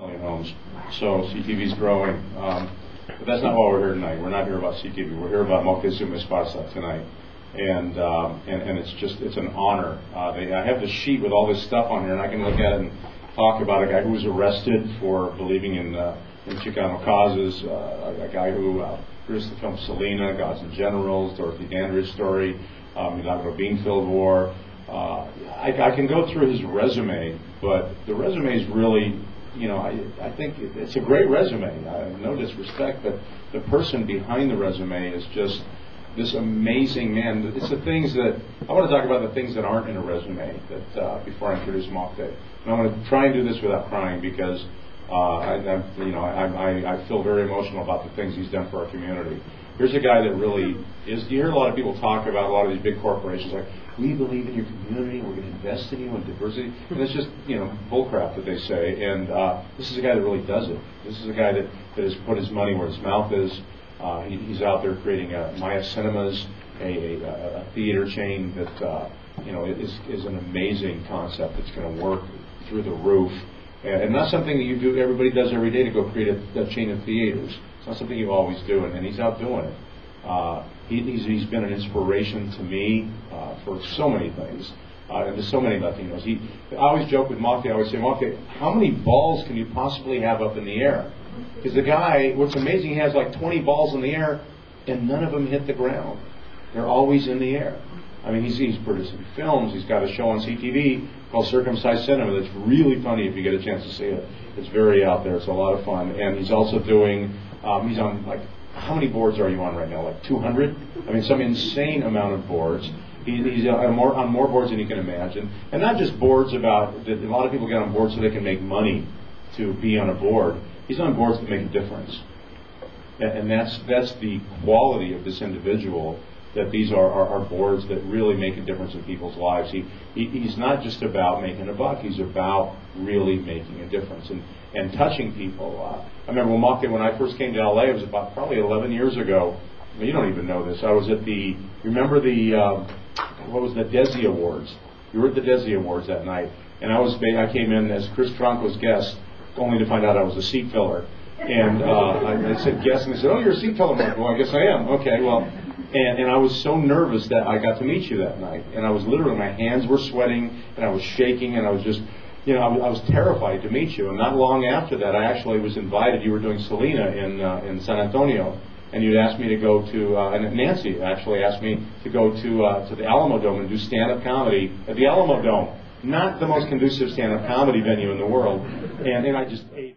million homes. So SiTV's growing. But that's not why we're here tonight. We're not here about SiTV. We're here about Moctezuma Esparza tonight. And it's an honor. I have the sheet with all this stuff on here, and I can look at it and talk about a guy who was arrested for believing in Chicano causes, a guy who produced the film Selena, Gods and Generals, Dorothy Dandridge story, Milagro Beanfield War. I can go through his resume, but the resume is really, I think it's a great resume. No disrespect, but the person behind the resume is just this amazing man. It's the things that I want to talk about, the things that aren't in a resume. That before I introduce Mocte, and I want to try and do this without crying because I feel very emotional about the things he's done for our community. Here's a guy that really is. You hear a lot of people talk about a lot of these big corporations like, we believe in your community, we're going to invest in you and diversity, and it's just bullcrap that they say. And this is a guy that really does it. This is a guy that has put his money where his mouth is. He's out there creating Maya Cinemas, a theater chain that is an amazing concept that's going to work through the roof, and not something that everybody does every day to go create a chain of theaters. It's not something you always do, and he's out doing it. He's been an inspiration to me for so many things, and there's so many Latinos. I always joke with Mocte. I always say, Mocte, how many balls can you possibly have up in the air? Because the guy, what's amazing, he has like 20 balls in the air, and none of them hit the ground. They're always in the air. I mean, he's producing films. He's got a show on SiTV called Circumcised Cinema that's really funny if you get a chance to see it. It's very out there. It's a lot of fun. And he's also doing, he's on like, how many boards are you on right now? Like 200? I mean, some insane amount of boards. He's on more boards than you can imagine. And not just boards about, a lot of people get on boards so they can make money to be on a board. He's on boards that make a difference. And that's the quality of this individual, that these are boards that really make a difference in people's lives. He's not just about making a buck. He's about really making a difference and touching people. I remember when I first came to LA, it was about probably 11 years ago. Well, you don't even know this. I was at remember what was the Desi Awards? We were at the Desi Awards that night, and I came in as Chris Tronco's guest, only to find out I was a seat filler. And I said guest, and they said, oh, you're a seat filler. I'm like, well, I guess I am. Okay, well. And I was so nervous that I got to meet you that night. And I was literally, my hands were sweating, and I was shaking, and I was just, I was terrified to meet you. And not long after that, I actually was invited. You were doing Selena in San Antonio, and you'd asked me to go to, and Nancy actually asked me to go to the Alamo Dome and do stand-up comedy at the Alamo Dome. Not the most conducive stand-up comedy venue in the world. And I just ate.